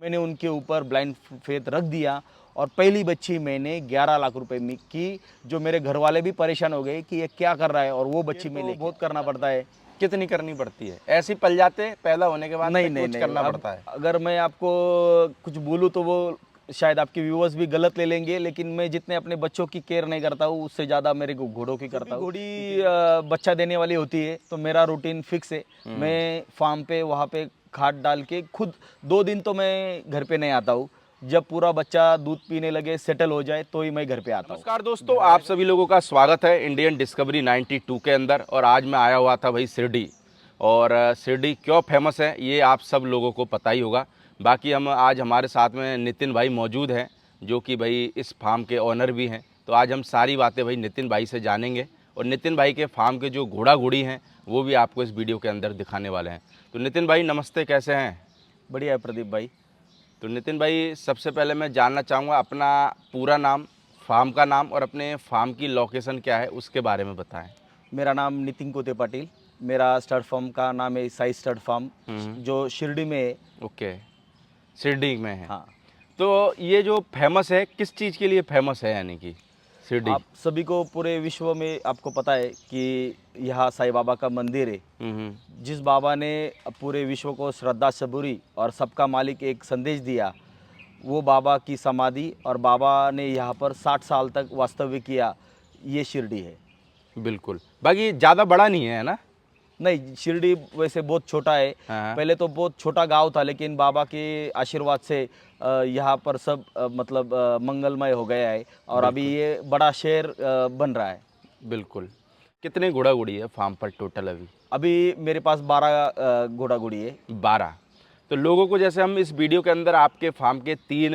मैंने उनके ऊपर ब्लाइंड फेथ रख दिया और पहली बच्ची मैंने 11 लाख रुपए में की, जो मेरे घर वाले भी परेशान हो गए कि ये क्या कर रहा है, और वो बच्ची में बहुत करना पड़ता है। कितनी करनी पड़ती है? ऐसे ही पल जाते पैदा होने के बाद नहीं तक नहीं कुछ नहीं, करना अब पड़ता है? अगर मैं आपको कुछ बोलूँ तो वो शायद आपके व्यूअर्स भी गलत ले लेंगे, लेकिन मैं जितने अपने बच्चों की केयर नहीं करता हूँ उससे ज़्यादा मेरे को घोड़ों की करता हूँ। घोड़ी बच्चा देने वाली होती है तो मेरा रूटीन फिक्स है। मैं फार्म पे वहाँ पे खाद डाल के खुद 2 दिन तो मैं घर पे नहीं आता हूँ। जब पूरा बच्चा दूध पीने लगे, सेटल हो जाए, तो ही मैं घर पे आता हूँ। नमस्कार दोस्तों, आप सभी लोगों का स्वागत है इंडियन डिस्कवरी 92 के अंदर। और आज मैं आया हुआ था भाई शिरडी। और शिरडी क्यों फेमस है ये आप सब लोगों को पता ही होगा। बाकी हम आज हमारे साथ में नितिन भाई मौजूद हैं, जो कि भाई इस फार्म के ऑनर भी हैं। तो आज हम सारी बातें भाई नितिन भाई से जानेंगे, और नितिन भाई के फार्म के जो घोड़ा घोड़ी हैं वो भी आपको इस वीडियो के अंदर दिखाने वाले हैं। तो नितिन भाई नमस्ते, कैसे हैं? बढ़िया है प्रदीप भाई। तो नितिन भाई, सबसे पहले मैं जानना चाहूँगा अपना पूरा नाम, फार्म का नाम और अपने फार्म की लोकेशन क्या है उसके बारे में बताएं। मेरा नाम नितिन कोते पाटिल, मेरा स्टड फार्म का नाम है साई स्टड फार्म, जो शिरडी में है। ओके, शिरडी में है। हाँ, तो ये जो फेमस है किस चीज़ के लिए फेमस है, यानी कि शिरडी? आप सभी को पूरे विश्व में आपको पता है कि यहाँ साईं बाबा का मंदिर है। जिस बाबा ने पूरे विश्व को श्रद्धा सबूरी और सबका मालिक एक संदेश दिया, वो बाबा की समाधि, और बाबा ने यहाँ पर 60 साल तक वास्तव्य किया, ये शिरडी है। बिल्कुल, बाकी ज़्यादा बड़ा नहीं है ना? नहीं, शिरडी वैसे बहुत छोटा है। हाँ। पहले तो बहुत छोटा गांव था, लेकिन बाबा के आशीर्वाद से यहाँ पर सब मतलब मंगलमय हो गया है, और अभी ये बड़ा शहर बन रहा है। बिल्कुल। कितने घोड़ा घोड़ी है फार्म पर टोटल अभी? अभी मेरे पास 12 घोड़ा घोड़ी है। 12। तो लोगों को, जैसे हम इस वीडियो के अंदर आपके फार्म के 3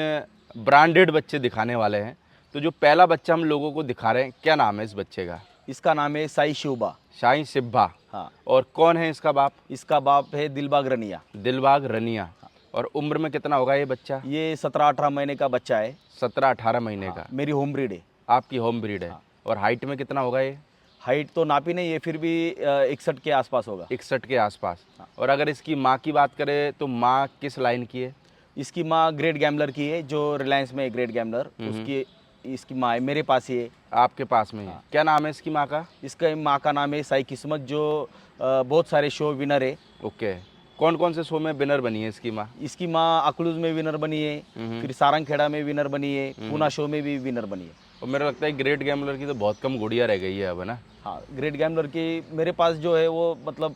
ब्रांडेड बच्चे दिखाने वाले हैं, तो जो पहला बच्चा हम लोगों को दिखा रहे हैं, क्या नाम है इस बच्चे का? इसका नाम है साई शिवबा। शाही सिब्बा। हाँ। और कौन है इसका बाप? इसका बाप है दिलबाग रनिया। दिलबाग रनिया। और उम्र में कितना होगा ये बच्चा? ये 17-18 महीने का बच्चा है। 17-18 महीने का। मेरी होम ब्रीड है। आपकी होम ब्रीड है। और हाइट में कितना होगा ये? हाइट तो नापी नहीं है, फिर भी 61 के आसपास होगा। 61 के आसपास। और अगर इसकी माँ की बात करें तो माँ किस लाइन की है? इसकी माँ ग्रेट गैम्बलर की है, जो रिलायंस में है ग्रेट गैम्बलर, उसकी इसकी माँ है, मेरे पास ही है। आपके पास में ही? क्या नाम है इसकी माँ का? इसका माँ का नाम है साई किस्मत, जो बहुत सारे शो विनर है। ओके, कौन कौन से शो में विनर बनी है इसकी माँ? इसकी माँ अकलूज में विनर बनी है, फिर सारंगखेड़ा में विनर बनी है, पूना शो में भी विनर बनी है। और मेरा लगता है ग्रेट गैम्बलर की तो बहुत कम घोड़ियाँ रह गई है अब, है ना? हाँ, ग्रेट गैम्बलर की मेरे पास जो है वो मतलब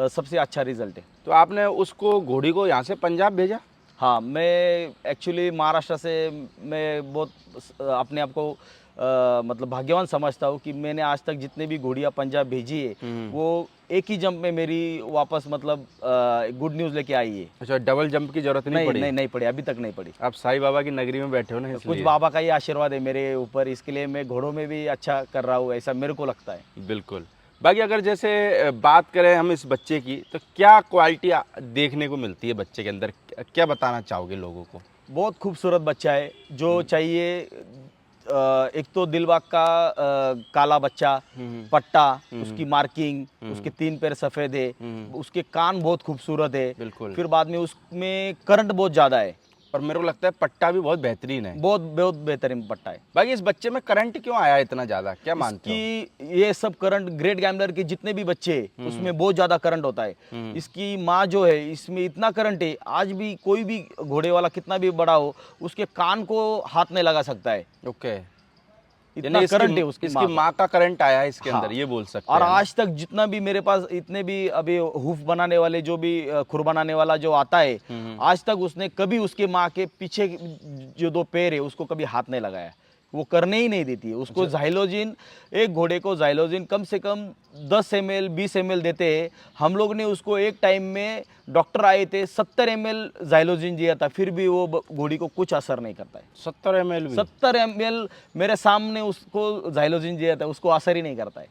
सबसे अच्छा रिजल्ट है। तो आपने उसको, घोड़ी को, यहाँ से पंजाब भेजा? हाँ, मैं एक्चुअली महाराष्ट्र से, मैं बहुत अपने आप को मतलब भाग्यवान समझता हूँ कि मैंने आज तक जितने भी घोड़ियाँ पंजाब भेजी है, वो एक ही जंप में मेरी वापस मतलब गुड न्यूज़ लेके आई है। अच्छा, डबल जंप की जरूरत नहीं पड़ी? नहीं पड़ी, अभी तक नहीं पड़ी। आप साईं बाबा की नगरी में बैठे हो ना, कुछ इसलिए। बाबा का ही आशीर्वाद है मेरे ऊपर, इसके लिए मैं घोड़ों में भी अच्छा कर रहा हूँ, ऐसा मेरे को लगता है। बिल्कुल। बाकी अगर जैसे बात करें हम इस बच्चे की, तो क्या क्वालिटी देखने को मिलती है बच्चे के अंदर? क्या बताना चाहोगे लोगों को? बहुत खूबसूरत बच्चा है, जो चाहिए। एक तो दिलबाग का काला बच्चा, पट्टा, उसकी मार्किंग, उसके 3 पैर सफ़ेद है, उसके कान बहुत खूबसूरत है। बिल्कुल। फिर बाद में उसमें करंट बहुत ज़्यादा है, और मेरे को लगता है पट्टा भी बहुत बेहतरीन है। बहुत बहुत बेहतरीन पट्टा है। बाकी इस बच्चे में करंट क्यों आया इतना ज़्यादा, क्या मानते हो? कि ये सब करंट, ग्रेट गैम्बलर के जितने भी बच्चे हैं, उसमें बहुत ज़्यादा करंट होता है। इसकी माँ जो है, इसमें इतना करंट है, आज भी कोई भी घोड़े वाला कितना भी बड़ा हो, उसके कान को हाथ नहीं लगा सकता है। ओके, इतना करंट है उसकी माँ का करंट आया है इसके अंदर, ये बोल सकते और हैं। आज तक जितना भी मेरे पास, इतने भी अभी हुफ बनाने वाले, जो भी खुर बनाने वाला जो आता है, आज तक उसने कभी उसके माँ के पीछे जो 2 पैर है उसको कभी हाथ नहीं लगाया। वो करने ही नहीं देती है उसको। ज़ाइलोजिन, एक घोड़े को ज़ाइलोजिन कम से कम 10 ml 20 ml देते हैं। हम लोग ने उसको एक टाइम में, डॉक्टर आए थे, 70 ml ज़ाइलोजिन दिया था, फिर भी वो घोड़ी को कुछ असर नहीं करता है। 70 ml भी? 70 ml मेरे सामने उसको ज़ाइलोजिन दिया था, उसको असर ही नहीं करता है।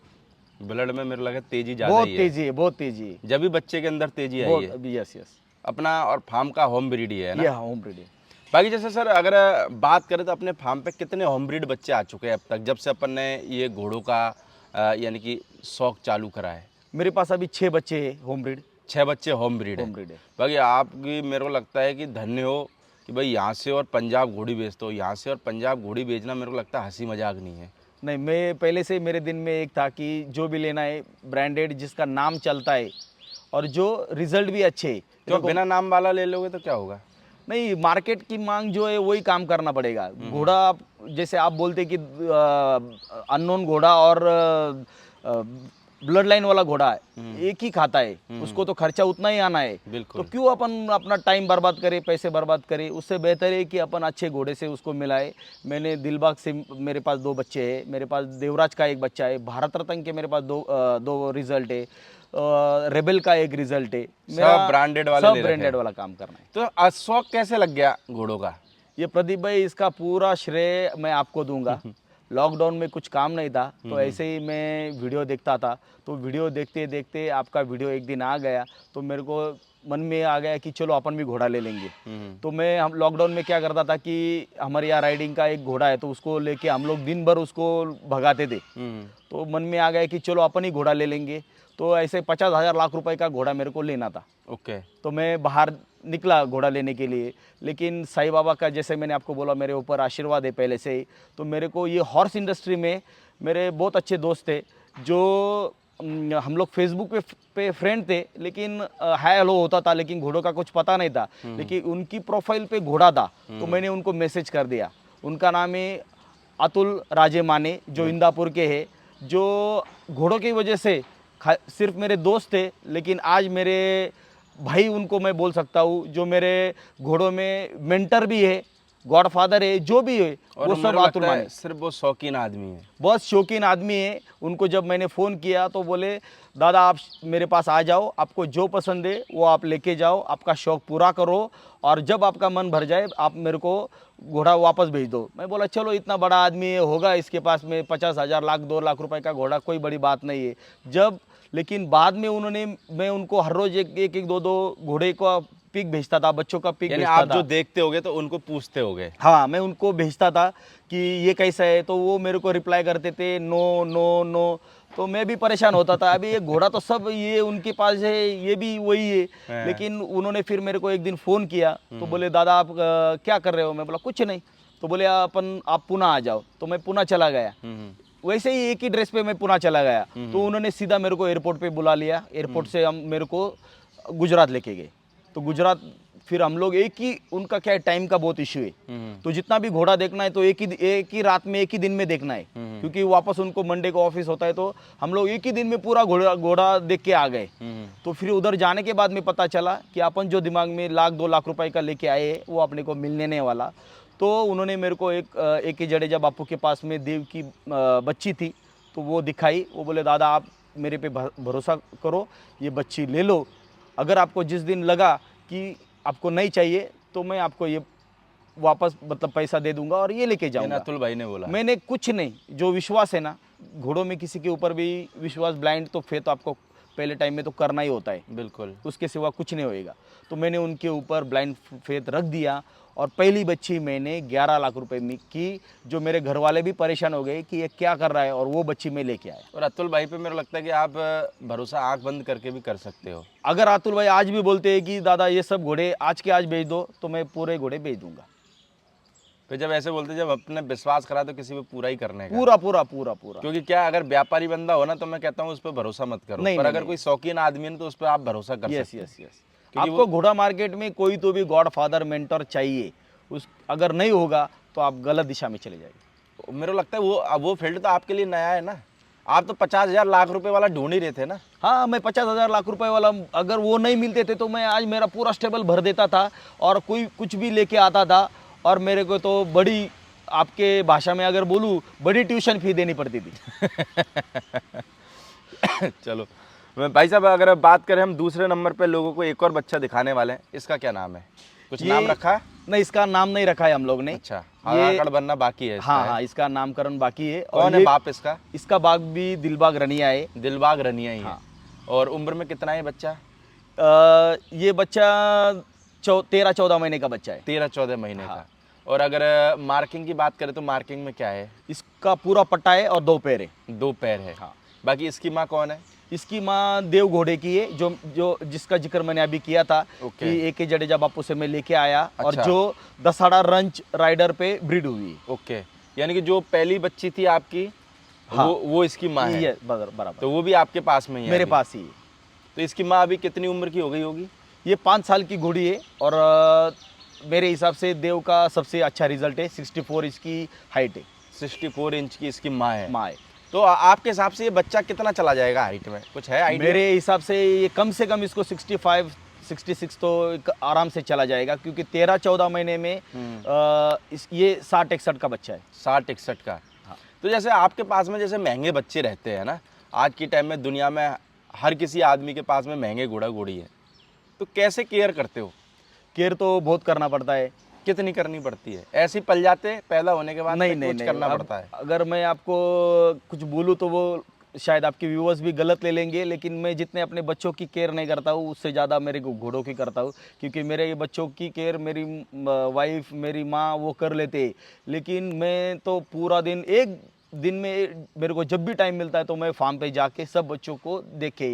ब्लड में मेरे लगा तेजी ज़्यादा बहुत ही है। तेजी है, बहुत तेजी है। जब भी बच्चे के अंदर तेजी आई है। Yes yes. अपना और फार्म का होम ब्रीड ही है ना? ये होम ब्रीड है। बाकी जैसे सर, अगर बात करें तो अपने फार्म पे कितने होम ब्रीड बच्चे आ चुके हैं अब तक, जब से अपन ने ये घोड़ों का यानी कि शौक चालू करा है? मेरे पास अभी 6 बच्चे हैं होम ब्रीड। 6 बच्चे होम ब्रीड है। होम ब्रीड है। बाकी आपकी, मेरे को लगता है कि धन्य हो कि भाई यहाँ से और पंजाब घोड़ी बेचते हो, यहाँ से और पंजाब घोड़ी बेचना मेरे को लगता है हंसी मजाक नहीं है। नहीं, मैं पहले से मेरे दिन में एक था कि जो भी लेना है ब्रांडेड, जिसका नाम चलता है और जो रिजल्ट भी अच्छे है। क्यों बिना नाम वाला ले लोगे तो क्या होगा? नहीं, मार्केट की मांग जो है वही काम करना पड़ेगा। घोड़ा जैसे आप बोलते कि अननोन घोड़ा और ब्लड लाइन वाला घोड़ा है, एक ही खाता है, उसको तो खर्चा उतना ही आना है। तो बिल्कुल। क्यों अपन अपना टाइम बर्बाद करें, पैसे बर्बाद करें? उससे बेहतर है कि अपन अच्छे घोड़े से उसको मिलाए। मैंने दिलबाग से, मेरे पास 2 बच्चे हैं, मेरे पास देवराज का एक बच्चा है, भारत रत्न के मेरे पास दो रिजल्ट है, रेबल का एक रिजल्ट है। सब ब्रांडेड वाले ले सब रखे ब्रांडेड हैं। वाला काम करना है। तो शौक कैसे लग गया घोड़ों का? ये प्रदीप भाई, इसका पूरा श्रेय मैं आपको दूंगा। लॉकडाउन में कुछ काम नहीं था, तो ऐसे ही मैं वीडियो देखता था, तो वीडियो देखते देखते आपका वीडियो एक दिन आ गया, तो मेरे को मन में आ गया कि चलो अपन भी घोड़ा ले लेंगे। तो हम लॉकडाउन में क्या करता था कि हमारे यहाँ राइडिंग का एक घोड़ा है, तो उसको लेके हम लोग दिन भर उसको भगाते थे। तो मन में आ गया कि चलो अपन ही घोड़ा ले लेंगे। तो ऐसे 50,000 लाख रुपए का घोड़ा मेरे को लेना था। ओके। तो मैं बाहर निकला घोड़ा लेने के लिए, लेकिन साईं बाबा का, जैसे मैंने आपको बोला, मेरे ऊपर आशीर्वाद है पहले से ही। तो मेरे को ये हॉर्स इंडस्ट्री में मेरे बहुत अच्छे दोस्त थे, जो हम लोग फेसबुक पे फ्रेंड थे, लेकिन हाय हेलो होता था, लेकिन घोड़ों का कुछ पता नहीं था। लेकिन उनकी प्रोफाइल पे घोड़ा था, तो मैंने उनको मैसेज कर दिया। उनका नाम है अतुल राजे माने, जो इंदापुर के है, जो घोड़ों की वजह से सिर्फ मेरे दोस्त थे, लेकिन आज मेरे भाई उनको मैं बोल सकता हूँ, जो मेरे घोड़ों में मेंटर भी है, गॉडफादर है, जो भी है, और वो मेरे सब को अतुल लगता है माने। सिर्फ वो शौकीन आदमी है। बहुत शौकीन आदमी है। उनको जब मैंने फ़ोन किया तो बोले, दादा आप मेरे पास आ जाओ, आपको जो पसंद है वो आप लेके जाओ, आपका शौक़ पूरा करो, और जब आपका मन भर जाए आप मेरे को घोड़ा वापस भेज दो। मैं बोला चलो, इतना बड़ा आदमी है, होगा इसके पास में 50,000 लाख 2 लाख रुपए का घोड़ा, कोई बड़ी बात नहीं है। लेकिन बाद में मैं उनको हर रोज़ एक 2 घोड़े का पिक भेजता था, बच्चों का पिक यानी भेजता आप था। जो देखते होगे तो उनको पूछते होगे? हाँ, मैं उनको भेजता था कि ये कैसा है, तो वो मेरे को रिप्लाई करते थे नो नो नो। तो मैं भी परेशान होता था, अभी ये घोड़ा तो सब ये उनके पास है, ये भी वही है। लेकिन उन्होंने फिर मेरे को एक दिन फ़ोन किया, तो बोले दादा आप क्या कर रहे हो? मैं बोला कुछ नहीं। तो बोले आप पुणे आ जाओ। तो मैं पुणे चला गया। वैसे ही एक ही ड्रेस पे मैं पुणे चला गया। तो उन्होंने सीधा मेरे को एयरपोर्ट पे बुला लिया। एयरपोर्ट से हम मेरे को गुजरात लेके गए। तो गुजरात फिर हम लोग उनका क्या है, टाइम का बहुत इश्यू है। तो जितना भी घोड़ा देखना है तो एक ही रात में, एक ही दिन में देखना है, क्योंकि वापस उनको मंडे को ऑफिस होता है। तो हम लोग एक ही दिन में पूरा घोड़ा देख के आ गए। तो फिर उधर जाने के बाद में पता चला कि अपन जो दिमाग में 1-2 लाख रुपए का लेके आए हैं, वो अपने को मिलने नहीं वाला। तो उन्होंने मेरे को एक ही जडेजा बापू के पास में देव की बच्ची थी, तो वो दिखाई। वो बोले दादा आप मेरे पे भरोसा करो, ये बच्ची ले लो, अगर आपको जिस दिन लगा कि आपको नहीं चाहिए तो मैं आपको ये वापस मतलब पैसा दे दूंगा और ये लेके जाऊंगा। अतुल भाई ने बोला? मैंने कुछ नहीं, जो विश्वास है ना, घोड़ों में किसी के ऊपर भी विश्वास, ब्लाइंड तो फेथ आपको पहले टाइम में तो करना ही होता है। बिल्कुल। उसके सिवा कुछ नहीं होएगा। तो मैंने उनके ऊपर ब्लाइंड फेथ रख दिया, और पहली बच्ची मैंने 11 लाख रुपए में की, जो मेरे घर वाले भी परेशान हो गए कि ये क्या कर रहा है, और वो बच्ची मैं लेके आया। और अतुल भाई पे मेरे को लगता है कि आप भरोसा आंख बंद करके भी कर सकते हो। अगर अतुल भाई आज भी बोलते हैं कि दादा ये सब घोड़े आज के आज बेच दो, तो मैं पूरे घोड़े बेच दूंगा। फिर जब ऐसे बोलते, जब अपने विश्वास करा तो किसी पे पूरा ही करने का। पूरा पूरा पूरा पूरा। क्योंकि क्या, अगर व्यापारी बंदा हो ना, तो मैं कहता हूँ उस पर भरोसा मत करो। नहीं, पर नहीं, अगर कोई शौकीन आदमी है ना, तो उस पर आप भरोसा कर सकते हो। यस। आपको घोड़ा मार्केट में कोई तो भी गॉड फादर मेंटर चाहिए। अगर नहीं होगा तो आप गलत दिशा में चले जाएंगे। मेरे को लगता है वो फील्ड तो आपके लिए नया है ना। आप तो 50,000 लाख रुपए वाला ढूंढ ही रहे थे ना। हाँ, मैं 50,000 लाख रुपए वाला, अगर वो नहीं मिलते थे तो मैं आज मेरा पूरा स्टेबल भर देता था, और कोई कुछ भी लेके आता था, और मेरे को तो बड़ी, आपके भाषा में अगर बोलूँ, बड़ी ट्यूशन फी देनी पड़ती थी। चलो भाई साहब, अगर बात करें हम दूसरे नंबर पे लोगों को एक और बच्चा दिखाने वाले हैं, इसका क्या नाम है? कुछ नाम रखा है? नहीं, इसका नाम नहीं रखा है हम लोग ने। अच्छा, आधार कार्ड बनना बाकी है? हाँ, इसका नामकरण बाकी है। कौन है बाप इसका? इसका बाप भी दिलबाग रनिया है। दिलबाग रनिया ही है। और उम्र में कितना है बच्चा? ये बच्चा 13-14 महीने का बच्चा है। 13-14 महीने का। और अगर मार्किंग की बात करें तो मार्किंग में क्या है? इसका पूरा पट्टा है और 2 पैर है। 2 पैर है। बाकी इसकी माँ कौन है? इसकी माँ देव घोड़े की है, जो जो जिसका जिक्र मैंने अभी किया था ओके। कि AK जडेजा बापू से मैं लेके आया, और अच्छा। जो दसाड़ा रंच राइडर पे ब्रीड हुई है। ओके, यानी कि जो पहली बच्ची थी आपकी, हाँ। वो इसकी माँ है। ये बराबर तो वो भी आपके पास में ही है मेरे अभी? पास ही है। तो इसकी माँ अभी कितनी उम्र की हो गई होगी? ये 5 साल की घोड़ी है, और मेरे हिसाब से देव का सबसे अच्छा रिजल्ट है। 64 इसकी हाइट है। 64 इंच की इसकी माँ है। माँ है। तो आपके हिसाब से ये बच्चा कितना चला जाएगा हाइट में, कुछ है आइडिया? मेरे हिसाब से ये कम से कम इसको 65 66 तो आराम से चला जाएगा, क्योंकि 13-14 महीने में ये 60-61 का बच्चा है। 60-61 का। हाँ। तो जैसे आपके पास में जैसे महंगे बच्चे रहते हैं ना, आज की टाइम में दुनिया में हर किसी आदमी के पास में महंगे घोड़ा घोड़ी है, तो कैसे केयर करते हो? केयर तो बहुत करना पड़ता है। कितनी करनी पड़ती है? ऐसे ही पल जाते हैं पैदा होने के बाद? नहीं में नहीं कुछ नहीं, करना अब पड़ता है? अगर मैं आपको कुछ बोलूँ तो वो शायद आपके व्यूअर्स भी गलत ले लेंगे, लेकिन मैं जितने अपने बच्चों की केयर नहीं करता हूँ, उससे ज़्यादा मेरे घोड़ों की करता हूँ। क्योंकि मेरे ये बच्चों की केयर मेरी वाइफ, मेरी माँ वो कर लेते हैं, लेकिन मैं तो पूरा दिन, एक दिन में मेरे को जब भी टाइम मिलता है तो मैं फार्म पे जाके सब बच्चों को देखे।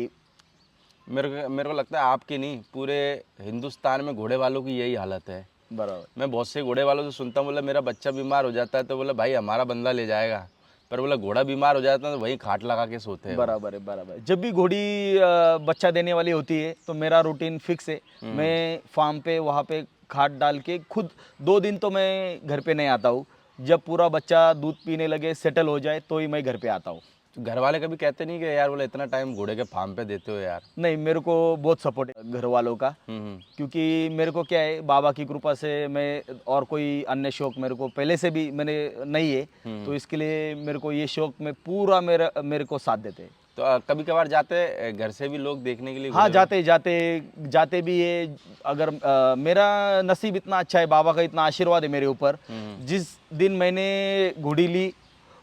मेरे को लगता है आपकी नहीं, पूरे हिंदुस्तान में घोड़े वालों की यही हालत है। बराबर मैं बहुत से घोड़े वालों से सुनता हूँ, बोला मेरा बच्चा बीमार हो जाता है तो बोला भाई हमारा बंदा ले जाएगा, पर बोला घोड़ा बीमार हो जाता है तो वहीं खाट लगा के सोते हैं। बराबर है, बराबर। जब भी घोड़ी बच्चा देने वाली होती है तो मेरा रूटीन फिक्स है। मैं फार्म पे वहाँ पे खाद डाल के खुद 2 दिन तो मैं घर पे नहीं आता हूँ। जब पूरा बच्चा दूध पीने लगे, सेटल हो जाए, तो ही मैं घर पे आता हूँ। तो घर वाले कभी कहते नहीं कि यार बोला इतना टाइम घोड़े के फार्म पे देते हो यार? नहीं, मेरे को बहुत सपोर्ट है घर वालों का, क्योंकि मेरे को क्या है, बाबा की कृपा से मैं, और कोई अन्य शौक मेरे को पहले से भी मैंने नहीं है, तो इसके लिए मेरे को ये शौक में पूरा मेरे को साथ देते हैं। तो कभी कभार जाते हैं घर से भी लोग देखने के लिए हाँ, घोड़े? जाते भी है। अगर मेरा नसीब इतना अच्छा है, बाबा का इतना आशीर्वाद है मेरे ऊपर। जिस दिन मैंने घोड़ी ली,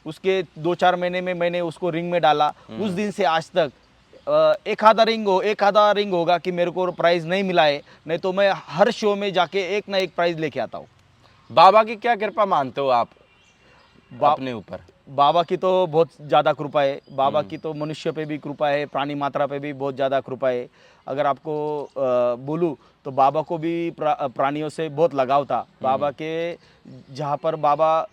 उसके 2-4 महीने में मैंने उसको रिंग में डाला, उस दिन से आज तक एक आधा रिंग होगा कि मेरे को प्राइज नहीं मिला है, नहीं तो मैं हर शो में जाके एक ना एक प्राइज लेके आता हूँ। बाबा की क्या कृपा मानते हो आप अपने ऊपर? बाबा की तो बहुत ज़्यादा कृपा है। बाबा की तो मनुष्य पे भी कृपा है, प्राणी मात्रा पे भी बहुत ज़्यादा कृपा है। अगर आपको बोलूँ तो बाबा को भी प्राणियों से बहुत लगाव था। बाबा के जहाँ पर बाबा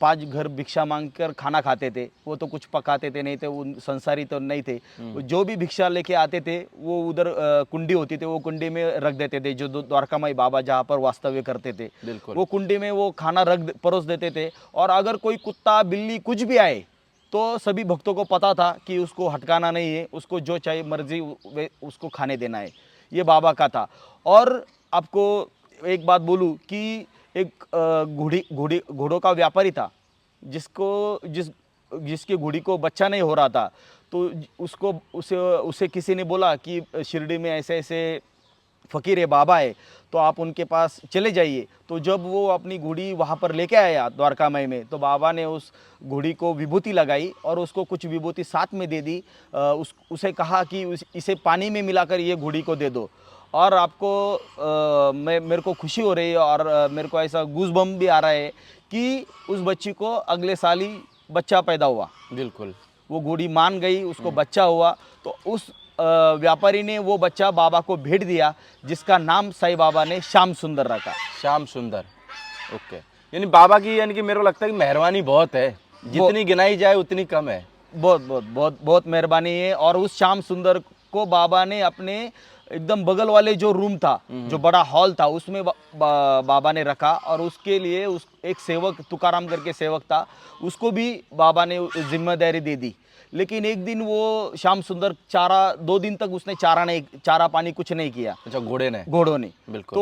5 घर भिक्षा मांगकर खाना खाते थे, वो तो कुछ पकाते थे नहीं थे, उन संसारी तो नहीं थे। वो जो भी भिक्षा लेके आते थे वो उधर कुंडी होती थी, वो कुंडी में रख देते थे। जो द्वारकामाई बाबा जहाँ पर वास्तव्य करते थे, बिल्कुल। वो कुंडी में वो खाना परोस देते थे। और अगर कोई कुत्ता बिल्ली कुछ भी आए तो सभी भक्तों को पता था कि उसको हटकाना नहीं है, उसको जो चाहिए मर्जी उसको खाने देना है। ये बाबा का था। और आपको एक बात बोलूं कि एक घोड़ों का व्यापारी था, जिसके घोड़ी को बच्चा नहीं हो रहा था, तो उसे किसी ने बोला कि शिरडी में ऐसे ऐसे फ़कीर है, बाबा है, तो आप उनके पास चले जाइए। तो जब वो अपनी घोड़ी वहाँ पर लेके आया द्वारकामय में, तो बाबा ने उस घोड़ी को विभूति लगाई और उसको कुछ विभूति साथ में दे दी। उसे कहा कि इसे पानी में मिलाकर ये घोड़ी को दे दो। और आपको मेरे को खुशी हो रही है, और मेरे को ऐसा गूज़बम्प भी आ रहा है कि उस बच्ची को अगले साल ही बच्चा पैदा हुआ। बिल्कुल। वो घोड़ी मान गई, उसको बच्चा हुआ, तो उस व्यापारी ने वो बच्चा बाबा को भेंट दिया, जिसका नाम साईं बाबा ने श्याम सुंदर रखा। श्याम सुंदर। ओके, यानी बाबा की, यानी कि मेरे को लगता है कि मेहरबानी बहुत है, जितनी गिनाई जाए उतनी कम है। बहुत बहुत बहुत बहुत मेहरबानी है। और उस श्याम सुंदर को बाबा ने अपने एकदम बगल वाले जो रूम था, जो बड़ा हॉल था, उसमें बाबा ने रखा। और उसके लिए एक सेवक, तुकाराम करके सेवक था, उसको भी बाबा ने जिम्मेदारी दे दी। लेकिन एक दिन वो श्याम सुंदर 2 दिन तक उसने चारा पानी कुछ नहीं किया। अच्छा, घोड़ों ने? बिल्कुल।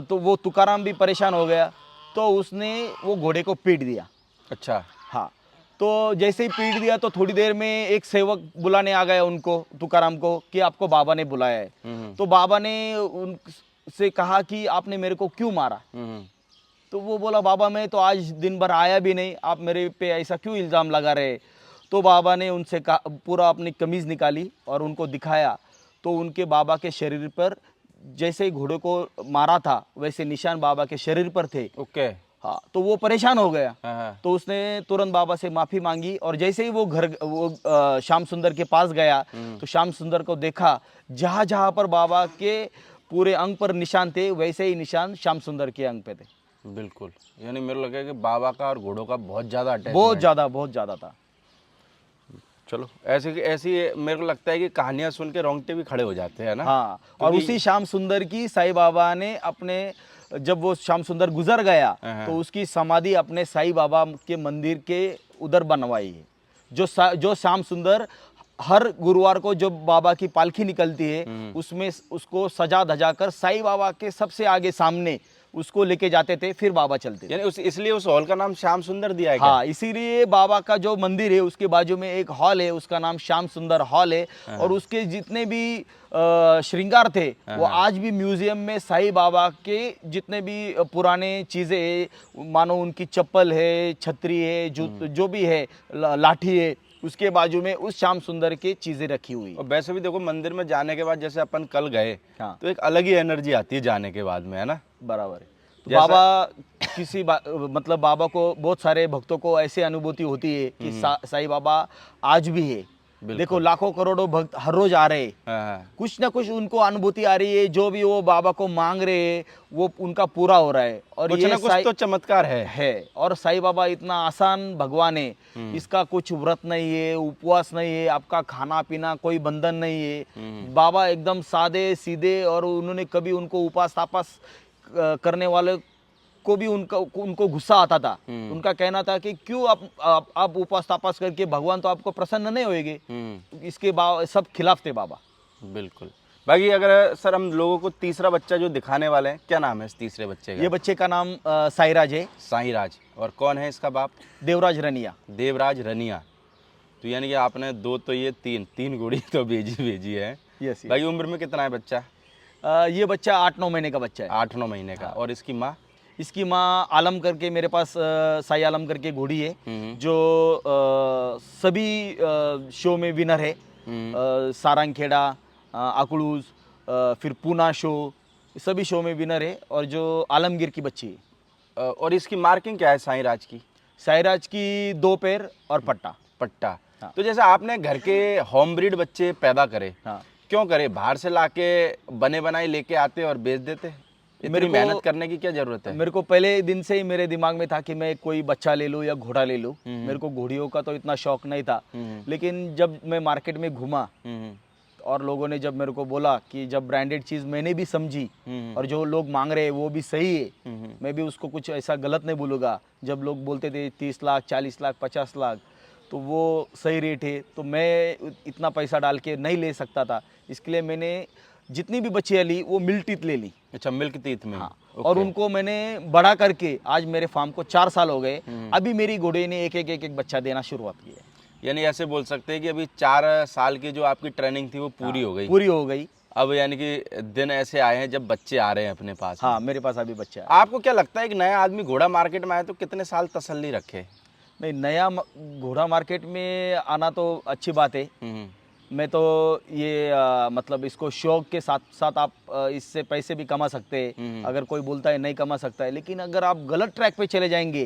तो वो तुकाराम भी परेशान हो गया, तो उसने वो घोड़े को पीट दिया। अच्छा। हाँ, तो जैसे ही पीट दिया तो थोड़ी देर में एक सेवक बुलाने आ गया उनको, तुकाराम को, कि आपको बाबा ने बुलाया है। तो बाबा ने उनसे कहा कि आपने मेरे को क्यों मारा? तो वो बोला, बाबा मैं तो आज दिन भर आया भी नहीं, आप मेरे पे ऐसा क्यों इल्ज़ाम लगा रहे? तो बाबा ने उनसे पूरा अपनी कमीज़ निकाली और उनको दिखाया। तो उनके बाबा के शरीर पर जैसे ही घोड़े को मारा था, वैसे निशान बाबा के शरीर पर थे। ओके। हाँ, तो वो परेशान हो गया। हाँ, तो उसने तुरंत बाबा से माफी मांगी और जैसे ही वो श्याम सुंदर के पास गया तो श्याम सुंदर को देखा, जहां जहां पर बाबा के पूरे अंग पर निशान थे वैसे ही निशान श्याम सुंदर के अंग पे थे। बिल्कुल। यानी मेरे को लगा कि बाबा का और घोड़ों का बहुत ज़्यादा बहुत अटैचमेंट। बहुत ज्यादा था। चलो, ऐसी ऐसी मेरे को लगता है कि कहानियाँ सुन के रोंगटे भी खड़े हो जाते हैं ना। हाँ, और क्योंकि उसी श्याम सुंदर की साईं बाबा ने अपने, जब वो श्याम सुंदर गुजर गया तो उसकी समाधि अपने साईं बाबा के मंदिर के उधर बनवाई है। जो श्याम सुंदर हर गुरुवार को जब बाबा की पालकी निकलती है उसमें उसको सजा धजा कर साईं बाबा के सबसे आगे सामने उसको लेके जाते थे, फिर बाबा चलते थे। यानी उस इसलिए उस हॉल का नाम श्याम सुंदर दिया है क्या? हाँ, इसीलिए बाबा का जो मंदिर है उसके बाजू में एक हॉल है, उसका नाम श्याम सुंदर हॉल है। और उसके जितने भी श्रृंगार थे वो आज भी म्यूजियम में साईं बाबा के जितने भी पुराने चीजें हैं, मानो उनकी चप्पल है, छतरी है, जो भी है, लाठी है, उसके बाजू में उस श्याम सुंदर की चीजें रखी हुई। और वैसे भी देखो, मंदिर में जाने के बाद जैसे अपन कल गए, हाँ, तो एक अलग ही एनर्जी आती है जाने के बाद में, है ना। बराबर है। तो जैसा- बाबा मतलब बाबा को बहुत सारे भक्तों को ऐसी अनुभूति होती है कि साईं बाबा आज भी है। देखो लाखों करोड़ों भक्त हर रोज आ रहे हैं, हाँ, कुछ ना कुछ उनको अनुभूति आ रही है, जो भी वो बाबा को मांग रहे हैं वो उनका पूरा हो रहा है। और कुछ ये ना कुछ तो चमत्कार है। और साईं बाबा इतना आसान भगवान है, इसका कुछ व्रत नहीं है, उपवास नहीं है, आपका खाना पीना कोई बंधन नहीं है। बाबा एकदम सादे सीधे, और उन्होंने कभी उनको उपास तापास करने वाले को भी उनको गुस्सा आता था। उनका कहना था कि क्यों आप उपवास तापास करके, भगवान तो आपको प्रसन्न नहीं होएंगे। इसके सब खिलाफ थे बाबा। बिल्कुल। बाकी अगर सर हम लोगों को तीसरा बच्चा जो दिखाने वाले हैं, क्या नाम है इस तीसरे बच्चे का? ये बच्चे का नाम साईराज है। साईं राज। और कौन है इसका बाप? देवराज रनिया। देवराज रनिया। तो यानी कि आपने दो तो ये तीन घोड़ी तो भेजी है। यस। भाई उम्र में कितना है बच्चा? ये बच्चा 8-9 महीने का बच्चा है। 8-9 महीने का। और इसकी माँ? इसकी माँ आलम करके, मेरे पास साई आलम करके घोड़ी है, जो सभी शो में विनर है। सारंगखेड़ा, अकलूज, फिर पूना शो, सभी शो में विनर है। और जो आलमगीर की बच्ची है। और इसकी मार्किंग क्या है साईं राज की? साईराज की 2 पैर और पट्टा। पट्टा। हाँ। तो जैसे आपने घर के होम ब्रीड बच्चे पैदा करे, हाँ, क्यों करे? बाहर से लाके बने बनाए लेके आते और बेच देते। इतनी मेहनत करने की क्या जरूरत है? मेरे को पहले दिन से ही मेरे दिमाग में था कि मैं कोई बच्चा ले लूँ या घोड़ा ले लूँ। मेरे को घोड़ियों का तो इतना शौक नहीं था। लेकिन जब मैं मार्केट में घूमा और लोगों ने जब मेरे को बोला कि जब ब्रांडेड चीज़ मैंने भी समझी और जो लोग मांग रहे हैं वो भी सही है, मैं भी उसको कुछ ऐसा गलत नहीं बोलूँगा। जब लोग बोलते थे 30 लाख, 40 लाख, 50 लाख, तो वो सही रेट है, तो मैं इतना पैसा डाल के नहीं ले सकता था। इसके लिए मैंने जितनी भी बच्चियाँ ली वो मिल्क टीथ ले ली। अच्छा, मिल्क टीथ में। हाँ, और उनको मैंने बड़ा करके आज मेरे फार्म को 4 साल हो गए। अभी मेरी घोड़े ने एक बच्चा देना शुरुआत की है। यानी ऐसे बोल सकते हैं कि अभी 4 साल की जो आपकी ट्रेनिंग थी वो पूरी हो गई। पूरी हो गई। अब यानी कि दिन ऐसे आए हैं जब बच्चे आ रहे हैं अपने पास। हाँ, मेरे पास अभी बच्चा है। आपको क्या लगता है कि नया आदमी घोड़ा मार्केट में आए तो कितने साल तसल्ली रखे? नहीं, नया घोड़ा मार्केट में आना तो अच्छी बात है। मैं तो ये मतलब इसको शौक के साथ साथ आप इससे पैसे भी कमा सकते हैं। अगर कोई बोलता है नहीं कमा सकता है, लेकिन अगर आप गलत ट्रैक पे चले जाएंगे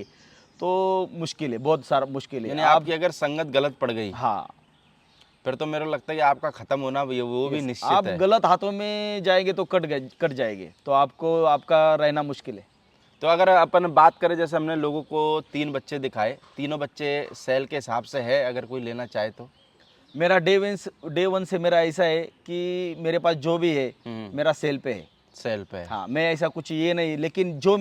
तो मुश्किल है, बहुत सारा मुश्किल है। यानी आपकी अगर संगत गलत पड़ गई, हाँ, फिर तो मेरे को लगता है कि आपका खत्म होना वो भी निश्चित आप है। गलत हाथों में जाएंगे तो कट जाएंगे, तो आपको आपका रहना मुश्किल है। तो अगर अपन बात करें, जैसे हमने लोगों को 3 बच्चे दिखाए, तीनों बच्चे सेल के हिसाब से है, अगर कोई लेना चाहे तो? मेरा डे वन से मेरा ऐसा है कि मेरे पास जो भी है मेरा सेल पे है। सेल पे। हाँ, मैं ऐसा कुछ ये नहीं, लेकिन जो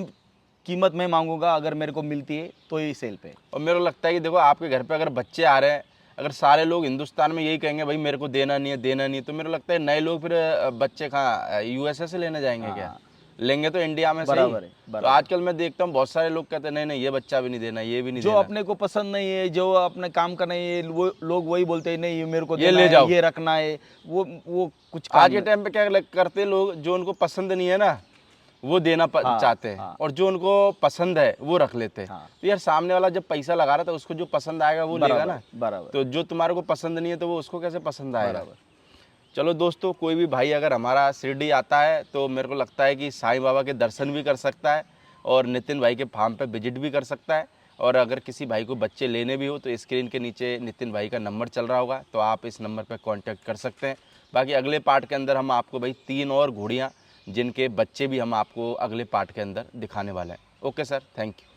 कीमत मैं मांगूंगा अगर मेरे को मिलती है तो ये सेल पे है। और मेरे को लगता है कि देखो, आपके घर पे अगर बच्चे आ रहे हैं, अगर सारे लोग हिंदुस्तान में यही कहेंगे भाई मेरे को देना नहीं है, तो मेरे को लगता है नए लोग फिर बच्चे कहाँ यूएसए से लेने जाएंगे? क्या लेंगे तो इंडिया में से ही। बराबर है। तो आजकल मैं देखता हूँ बहुत सारे लोग कहते हैं नहीं ये बच्चा भी नहीं देना, ये भी नहीं जो देना। अपने को पसंद नहीं है, जो अपने काम करना है, वो लोग वही बोलते हैं नहीं ये मेरे को ये देना ले है, जाओ। ये रखना है। वो कुछ आज के टाइम पे क्या करते लोग, जो उनको पसंद नहीं है ना वो देना चाहते हैं, और जो उनको पसंद है वो रख लेते हैं। तो यार सामने वाला जब पैसा लगा रहा था उसको जो पसंद आएगा वो लेगा ना। बराबर। तो जो तुम्हारे को पसंद नहीं है तो वो उसको कैसे पसंद आएगा? चलो दोस्तों, कोई भी भाई अगर हमारा शिरडी आता है तो मेरे को लगता है कि साईं बाबा के दर्शन भी कर सकता है, और नितिन भाई के फार्म पे विजिट भी कर सकता है। और अगर किसी भाई को बच्चे लेने भी हो तो स्क्रीन के नीचे नितिन भाई का नंबर चल रहा होगा, तो आप इस नंबर पर कांटेक्ट कर सकते हैं। बाकी अगले पार्ट के अंदर हम आपको भाई 3 और घोड़ियाँ जिनके बच्चे भी हम आपको अगले पार्ट के अंदर दिखाने वाले हैं। Okay sir, thank you.